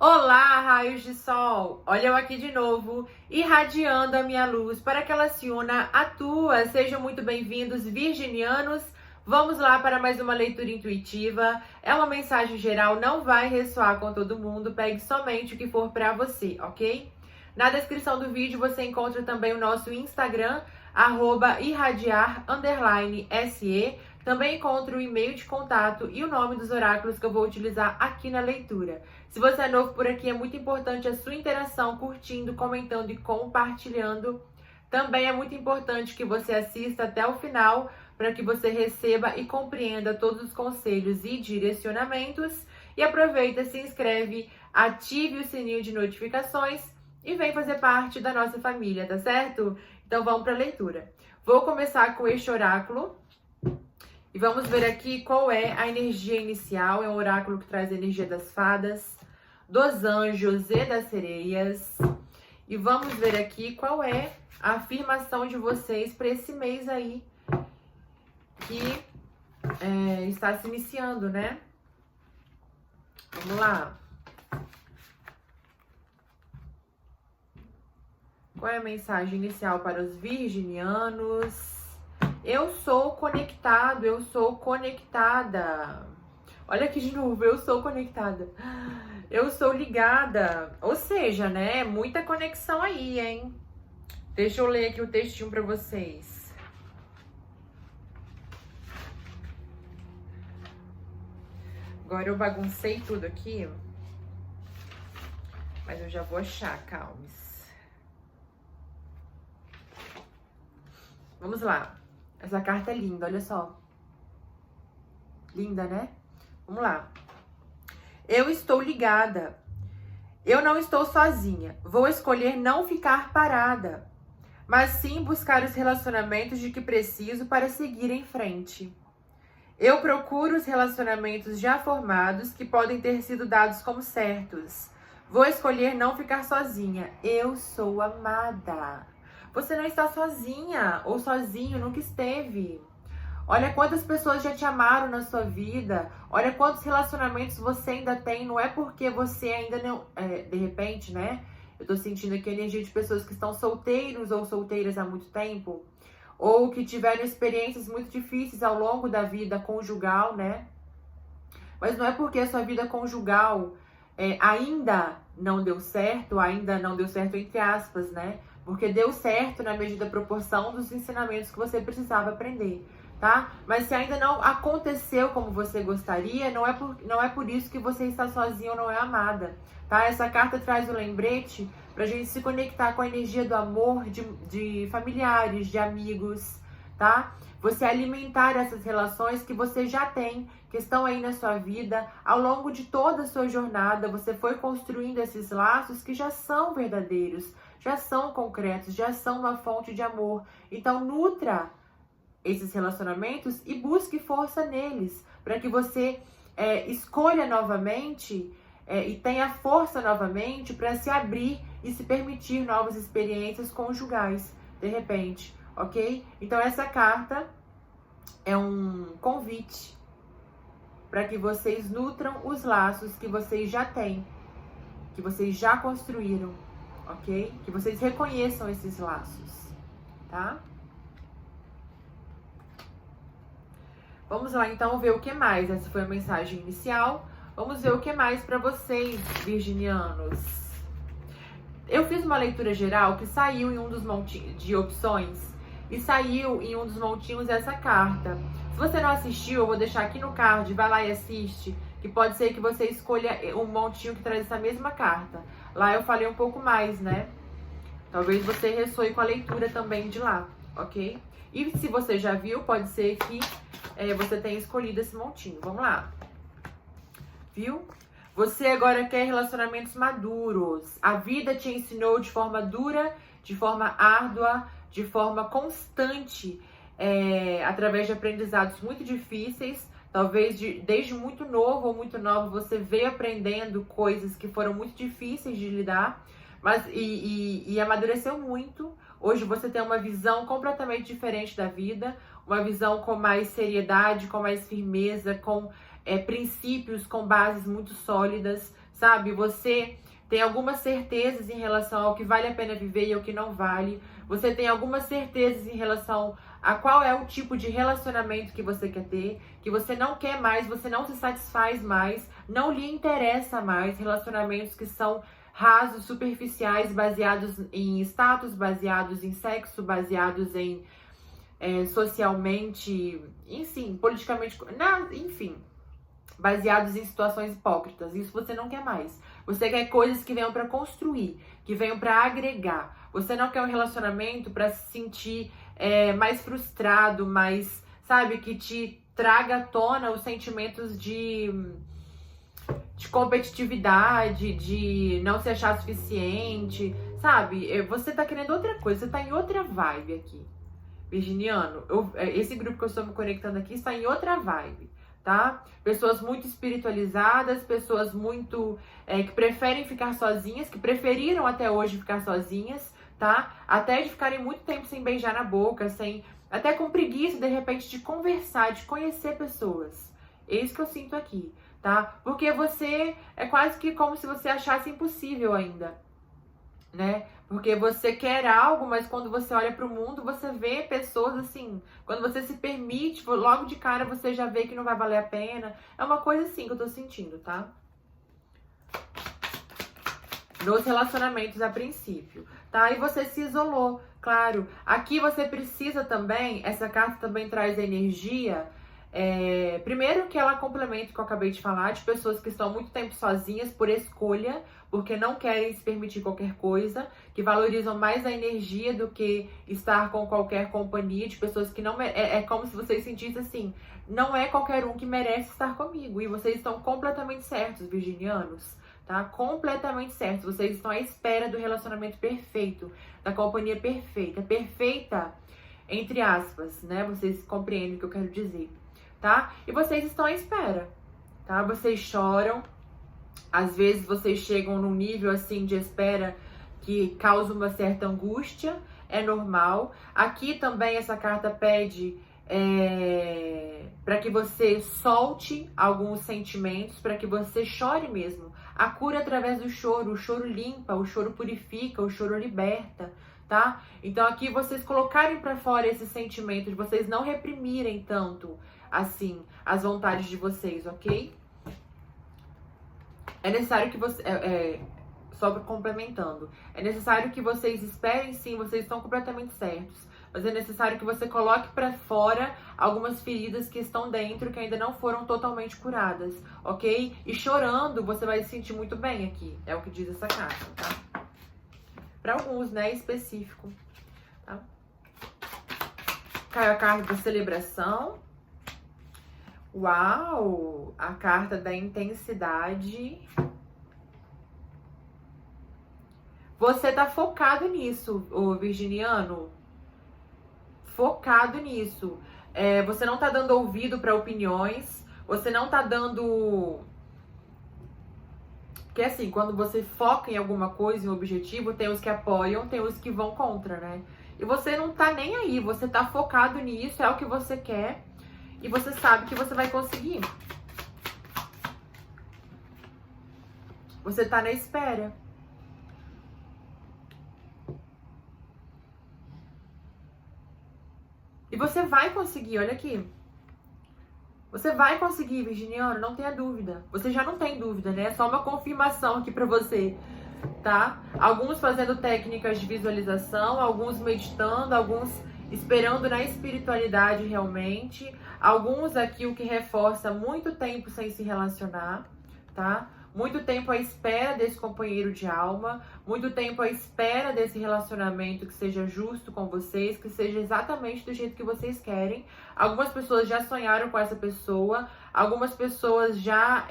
Olá, raios de sol! Olha eu aqui de novo, irradiando a minha luz para que ela se una à tua. Sejam muito bem-vindos, virginianos. Vamos lá para mais uma leitura intuitiva. É uma mensagem geral, não vai ressoar com todo mundo. Pegue somente o que for para você, ok? Na descrição do vídeo você encontra também o nosso Instagram, @irradiar_se. Também encontra o e-mail de contato e o nome dos oráculos que eu vou utilizar aqui na leitura. Se você é novo por aqui, é muito importante a sua interação, curtindo, comentando e compartilhando. Também é muito importante que você assista até o final, para que você receba e compreenda todos os conselhos e direcionamentos. E aproveita, se inscreve, ative o sininho de notificações e vem fazer parte da nossa família, tá certo? Então vamos para a leitura. Vou começar com este oráculo. E vamos ver aqui qual é a energia inicial. É um oráculo que traz a energia das fadas, dos anjos e das sereias. E vamos ver aqui qual é a afirmação de vocês para esse mês aí que está se iniciando, né? Vamos lá. Qual é a mensagem inicial para os virginianos? Eu sou conectado, eu sou conectada. Olha aqui de novo, eu sou conectada. Eu sou ligada. Ou seja, né? Muita conexão aí, hein? Deixa eu ler aqui o textinho para vocês. Agora eu baguncei tudo aqui. Mas eu já vou achar, calmes. Vamos lá. Essa carta é linda, olha só. Linda, né? Vamos lá. Eu estou ligada. Eu não estou sozinha. Vou escolher não ficar parada, mas sim buscar os relacionamentos de que preciso para seguir em frente. Eu procuro os relacionamentos já formados que podem ter sido dados como certos. Vou escolher não ficar sozinha. Eu sou amada. Você não está sozinha ou sozinho, nunca esteve. Olha quantas pessoas já te amaram na sua vida. Olha quantos relacionamentos você ainda tem. Não é porque você ainda não... de repente, né? Eu tô sentindo aqui a energia de pessoas que estão solteiros ou solteiras há muito tempo. Ou que tiveram experiências muito difíceis ao longo da vida conjugal, né? Mas não é porque a sua vida conjugal ainda não deu certo entre aspas, né? Porque deu certo na medida da proporção dos ensinamentos que você precisava aprender, tá? Mas se ainda não aconteceu como você gostaria, não é por isso que você está sozinha ou não é amada, tá? Essa carta traz o lembrete pra gente se conectar com a energia do amor de familiares, de amigos, tá? Você alimentar essas relações que você já tem, que estão aí na sua vida. Ao longo de toda a sua jornada, você foi construindo esses laços que já são verdadeiros, já são concretos, já são uma fonte de amor. Então, nutra esses relacionamentos e busque força neles, para que você escolha novamente e tenha força novamente para se abrir e se permitir novas experiências conjugais, de repente, ok? Então, essa carta é um convite para que vocês nutram os laços que vocês já têm, que vocês já construíram, ok? Que vocês reconheçam esses laços, tá? Vamos lá, então, ver o que mais. Essa foi a mensagem inicial. Vamos ver o que mais para vocês, virginianos. Eu fiz uma leitura geral que saiu em um dos montinhos de opções e saiu em um dos montinhos essa carta. Se você não assistiu, eu vou deixar aqui no card, vai lá e assiste, que pode ser que você escolha um montinho que traz essa mesma carta. Lá eu falei um pouco mais, né? Talvez você ressoe com a leitura também de lá, ok? E se você já viu, pode ser que você tenha escolhido esse montinho. Vamos lá. Viu? Você agora quer relacionamentos maduros. A vida te ensinou de forma dura, de forma árdua, de forma constante, através de aprendizados muito difíceis. Talvez desde muito novo ou muito nova você veio aprendendo coisas que foram muito difíceis de lidar, mas e amadureceu muito. Hoje você tem uma visão completamente diferente da vida, uma visão com mais seriedade, com mais firmeza, com princípios, com bases muito sólidas. sabe? Você tem algumas certezas em relação ao que vale a pena viver e ao que não vale. Você tem algumas certezas em relação a qual é o tipo de relacionamento que você quer ter, que você não quer mais, você não se satisfaz mais, não lhe interessa mais relacionamentos que são rasos, superficiais, baseados em status, baseados em sexo, baseados em socialmente, enfim, politicamente, enfim, baseados em situações hipócritas. Isso você não quer mais. Você quer coisas que venham para construir, que venham para agregar. Você não quer um relacionamento para se sentir mais frustrado, mais, sabe, que te traga à tona os sentimentos de competitividade, de não se achar suficiente, sabe? Você tá querendo outra coisa, você tá em outra vibe aqui. Virginiano, esse grupo que eu estou me conectando aqui está em outra vibe, tá? Pessoas muito espiritualizadas, pessoas muito que preferem ficar sozinhas, que preferiram até hoje ficar sozinhas, tá? Até de ficarem muito tempo sem beijar na boca, até com preguiça, de repente, de conversar, de conhecer pessoas. É isso que eu sinto aqui, tá? Porque você é quase que como se você achasse impossível ainda, né? Porque você quer algo, mas quando você olha para o mundo, você vê pessoas assim. Quando você se permite, logo de cara você já vê que não vai valer a pena. É uma coisa assim que eu tô sentindo, tá? Nos relacionamentos a princípio, tá? E você se isolou, claro. Aqui você precisa também, essa carta também traz energia. Primeiro que ela complementa o que eu acabei de falar, de pessoas que estão muito tempo sozinhas por escolha, porque não querem se permitir qualquer coisa, que valorizam mais a energia do que estar com qualquer companhia, de pessoas que não... É como se vocês sentissem assim, não é qualquer um que merece estar comigo, e vocês estão completamente certos, virginianos, tá? Completamente certos, vocês estão à espera do relacionamento perfeito, da companhia perfeita, perfeita entre aspas, né? Vocês compreendem o que eu quero dizer. Tá? E vocês estão à espera, tá? Vocês choram, às vezes vocês chegam num nível assim de espera que causa uma certa angústia, é normal. Aqui também essa carta pede para que você solte alguns sentimentos, para que você chore mesmo. A cura através do choro, o choro limpa, o choro purifica, o choro liberta, tá? Então aqui vocês colocarem para fora esses sentimentos, vocês não reprimirem tanto assim as vontades de vocês, ok? É necessário que você só complementando, é necessário que vocês esperem, sim, vocês estão completamente certos, mas é necessário que você coloque para fora algumas feridas que estão dentro, que ainda não foram totalmente curadas, ok? E chorando, você vai se sentir muito bem aqui, é o que diz essa carta, tá? Para alguns, né, específico, tá? Caiu a carta da celebração. Uau! A carta da intensidade. Você tá focado nisso, ô virginiano. Focado nisso. Você não tá dando ouvido para opiniões. Você não tá dando... Porque assim, quando você foca em alguma coisa, em um objetivo, tem os que apoiam, tem os que vão contra, né? E você não tá nem aí. Você tá focado nisso, é o que você quer. E você sabe que você vai conseguir. Você tá na espera. E você vai conseguir, olha aqui. Você vai conseguir, virginiano, não tenha dúvida. Você já não tem dúvida, né? É só uma confirmação aqui pra você, tá? Alguns fazendo técnicas de visualização, alguns meditando, alguns esperando na espiritualidade realmente. Alguns aqui o que reforça muito tempo sem se relacionar, tá? Muito tempo à espera desse companheiro de alma, muito tempo à espera desse relacionamento que seja justo com vocês, que seja exatamente do jeito que vocês querem. Algumas pessoas já sonharam com essa pessoa, algumas pessoas já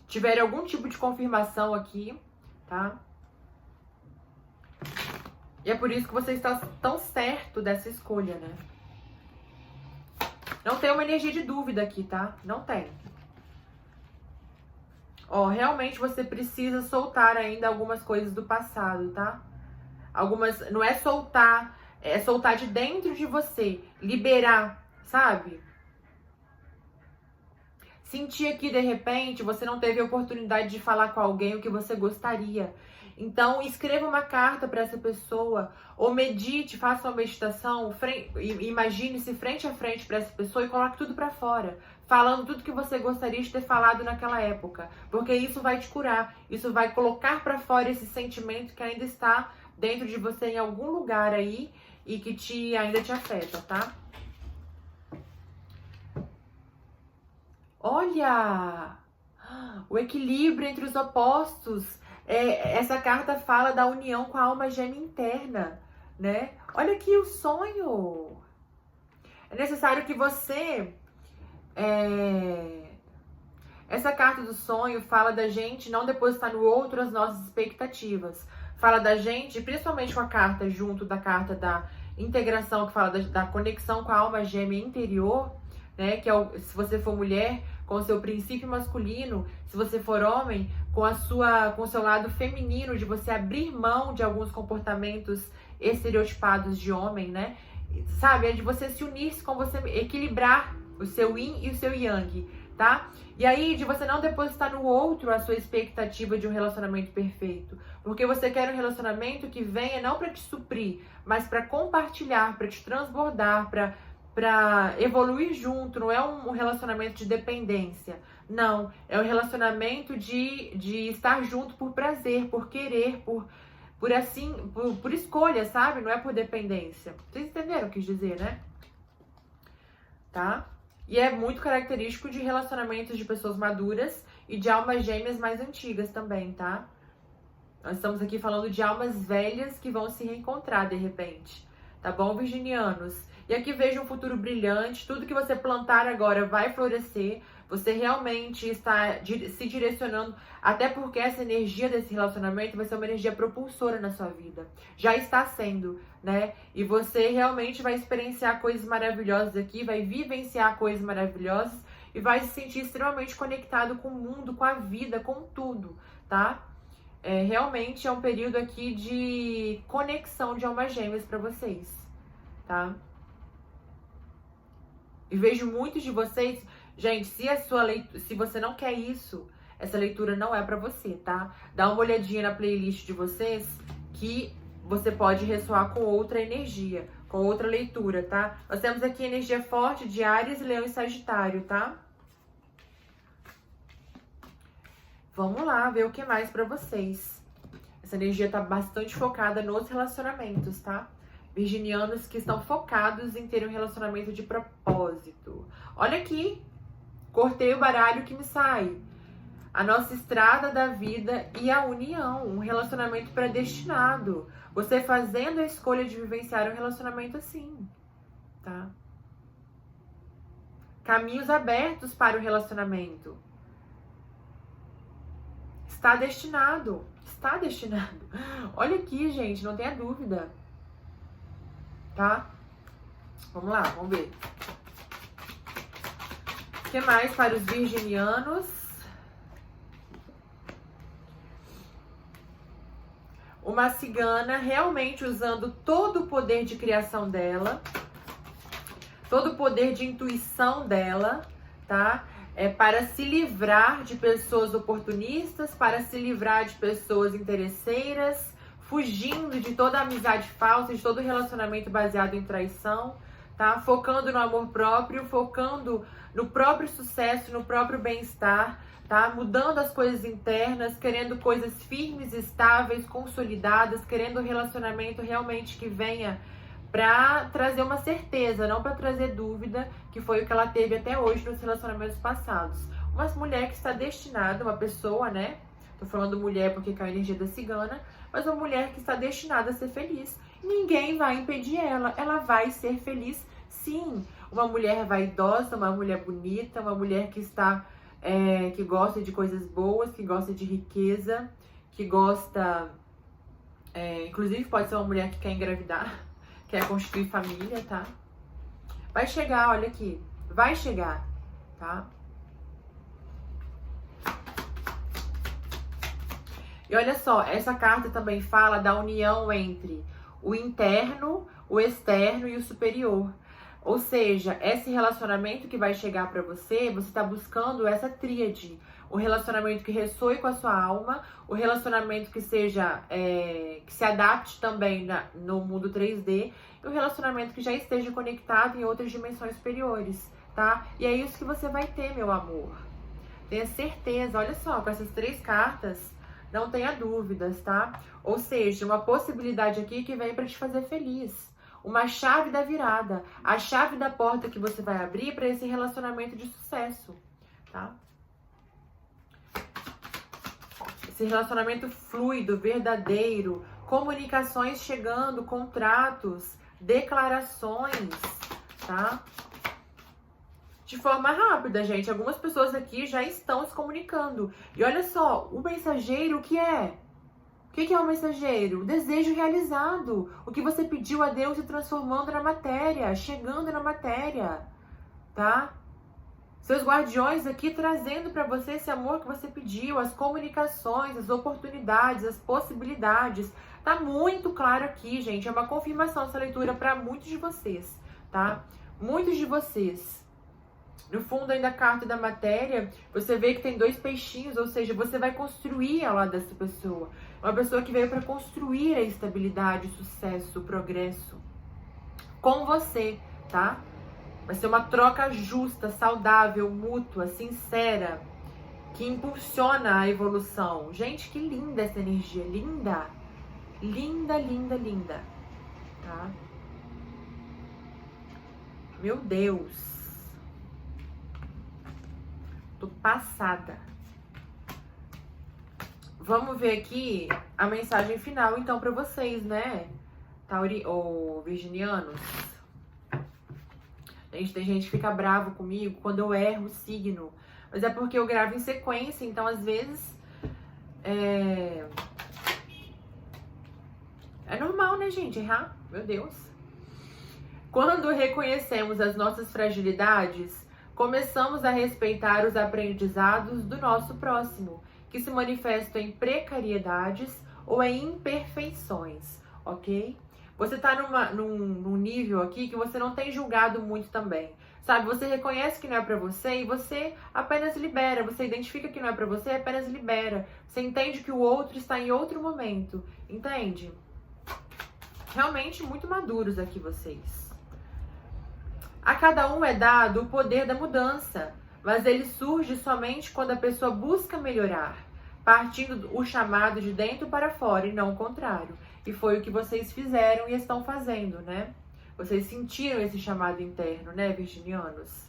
tiveram algum tipo de confirmação aqui, tá? E é por isso que você está tão certo dessa escolha, né? Não tem uma energia de dúvida aqui, tá? Não tem. Ó, realmente você precisa soltar ainda algumas coisas do passado, tá? Algumas... Não é soltar, é soltar de dentro de você. Liberar, sabe? sentir aqui, de repente, você não teve a oportunidade de falar com alguém o que você gostaria. Então, escreva uma carta para essa pessoa, ou medite, faça uma meditação, imagine-se frente a frente para essa pessoa e coloque tudo para fora, falando tudo que você gostaria de ter falado naquela época, porque isso vai te curar, isso vai colocar para fora esse sentimento que ainda está dentro de você em algum lugar aí e que ainda te afeta, tá? Olha! O equilíbrio entre os opostos. Essa carta fala da união com a alma gêmea interna, né? Olha aqui o sonho. É necessário que você... Essa carta do sonho fala da gente não depositar no outro as nossas expectativas. Fala da gente, principalmente com a carta junto da carta da integração, que fala da conexão com a alma gêmea interior, né? Que é se você for mulher, com o seu princípio masculino, se você for homem, com o seu lado feminino, de você abrir mão de alguns comportamentos estereotipados de homem, né? Sabe? É de você se unir com você, equilibrar o seu yin e o seu yang, tá? E aí, de você não depositar no outro a sua expectativa de um relacionamento perfeito. Porque você quer um relacionamento que venha não para te suprir, mas para compartilhar, para te transbordar, para evoluir junto. Não é um relacionamento de dependência. Não, é um relacionamento de estar junto por prazer, por querer, por escolha, sabe? Não é por dependência. Vocês entenderam o que eu quis dizer, né? Tá? E é muito característico de relacionamentos de pessoas maduras e de almas gêmeas mais antigas também, tá? Nós estamos aqui falando de almas velhas que vão se reencontrar de repente. Tá bom, virginianos? E aqui veja um futuro brilhante. Tudo que você plantar agora vai florescer. Você realmente está se direcionando, até porque essa energia desse relacionamento vai ser uma energia propulsora na sua vida. Já está sendo, né? E você realmente vai experienciar coisas maravilhosas aqui, vai vivenciar coisas maravilhosas e vai se sentir extremamente conectado com o mundo, com a vida, com tudo, tá? Realmente é um período aqui de conexão de almas gêmeas para vocês, tá? E vejo muitos de vocês... Gente, se você não quer isso, essa leitura não é pra você, tá? Dá uma olhadinha na playlist de vocês que você pode ressoar com outra energia, com outra leitura, tá? Nós temos aqui energia forte de Áries, Leão e Sagitário, tá? Vamos lá ver o que mais pra vocês. Essa energia tá bastante focada nos relacionamentos, tá? Virginianos que estão focados em ter um relacionamento de propósito. Olha aqui. Cortei o baralho que me sai. A nossa estrada da vida e a união. Um relacionamento predestinado. Você fazendo a escolha de vivenciar um relacionamento assim. Tá? Caminhos abertos para o relacionamento. Está destinado. Está destinado. Olha aqui, gente. Não tenha dúvida. Tá? Vamos lá, vamos ver. O que mais para os virginianos? Uma cigana realmente usando todo o poder de criação dela, todo o poder de intuição dela, tá? Para se livrar de pessoas oportunistas, para se livrar de pessoas interesseiras, fugindo de toda amizade falsa, de todo relacionamento baseado em traição, tá? Focando no amor próprio, focando no próprio sucesso, no próprio bem-estar, tá? Mudando as coisas internas, querendo coisas firmes, estáveis, consolidadas, querendo um relacionamento realmente que venha para trazer uma certeza, não para trazer dúvida, que foi o que ela teve até hoje nos relacionamentos passados. Uma mulher que está destinada, uma pessoa, né? Tô falando mulher porque caiu a energia da cigana, mas uma mulher que está destinada a ser feliz. Ninguém vai impedir ela vai ser feliz sim. Uma mulher vaidosa, uma mulher bonita, uma mulher que está, que gosta de coisas boas, que gosta de riqueza, que gosta, inclusive pode ser uma mulher que quer engravidar, quer constituir família, tá? Vai chegar, olha aqui, vai chegar, tá? E olha só, essa carta também fala da união entre o interno, o externo e o superior. Ou seja, esse relacionamento que vai chegar pra você, você tá buscando essa tríade. O relacionamento que ressoe com a sua alma, o relacionamento que seja, que se adapte também no mundo 3D, e o relacionamento que já esteja conectado em outras dimensões superiores, tá? E é isso que você vai ter, meu amor. Tenha certeza, olha só, com essas 3 cartas, não tenha dúvidas, tá? Ou seja, uma possibilidade aqui que vem pra te fazer feliz. Uma chave da virada, a chave da porta que você vai abrir para esse relacionamento de sucesso, tá? Esse relacionamento fluido, verdadeiro, comunicações chegando, contratos, declarações, tá? De forma rápida, gente. Algumas pessoas aqui já estão se comunicando. E olha só, o mensageiro, o que é? O que é o mensageiro? O desejo realizado. O que você pediu a Deus se transformando na matéria, chegando na matéria, tá? Seus guardiões aqui trazendo para você esse amor que você pediu, as comunicações, as oportunidades, as possibilidades. Tá muito claro aqui, gente. É uma confirmação essa leitura para muitos de vocês, tá? Muitos de vocês. No fundo aí da carta da matéria, você vê que tem 2 peixinhos, ou seja, você vai construir ao lado dessa pessoa. Uma pessoa que veio para construir a estabilidade, o sucesso, o progresso com você, tá? Vai ser uma troca justa, saudável, mútua, sincera, que impulsiona a evolução. Gente, que linda essa energia, linda. Linda, linda, linda, tá? Meu Deus. Tô passada. Vamos ver aqui a mensagem final, então, pra vocês, né? Virginianos. Gente, tem gente que fica bravo comigo quando eu erro o signo. Mas é porque eu gravo em sequência, então, às vezes... É normal, né, gente? Errar. Meu Deus. Quando reconhecemos as nossas fragilidades, começamos a respeitar os aprendizados do nosso próximo, que se manifestam em precariedades ou em imperfeições, ok? Você tá num nível aqui que você não tem julgado muito também, sabe? Você reconhece que não é pra você e você apenas libera. Você identifica que não é pra você e apenas libera. Você entende que o outro está em outro momento, entende? Realmente muito maduros aqui vocês. A cada um é dado o poder da mudança, mas ele surge somente quando a pessoa busca melhorar, partindo o chamado de dentro para fora e não o contrário. E foi o que vocês fizeram e estão fazendo, né? Vocês sentiram esse chamado interno, né, virginianos?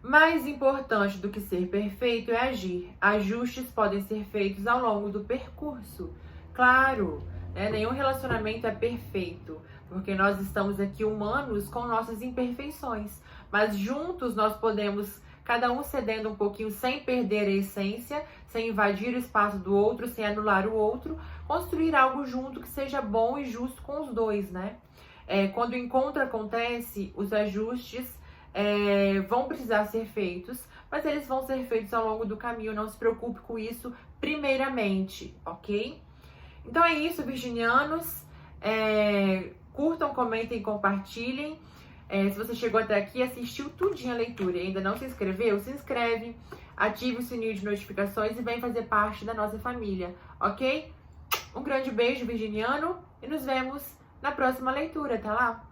Mais importante do que ser perfeito é agir. Ajustes podem ser feitos ao longo do percurso. Claro, né? Nenhum relacionamento é perfeito, porque nós estamos aqui humanos com nossas imperfeições. Mas juntos nós podemos, cada um cedendo um pouquinho sem perder a essência, sem invadir o espaço do outro, sem anular o outro, construir algo junto que seja bom e justo com os dois, né? Quando o encontro acontece, os ajustes vão precisar ser feitos, mas eles vão ser feitos ao longo do caminho, não se preocupe com isso primeiramente, ok? Então é isso, virginianos. Curtam, comentem e compartilhem. Se você chegou até aqui, assistiu tudinho a leitura e ainda não se inscreveu, se inscreve, ative o sininho de notificações e vem fazer parte da nossa família, ok? Um grande beijo, virginiano, e nos vemos na próxima leitura, tá lá?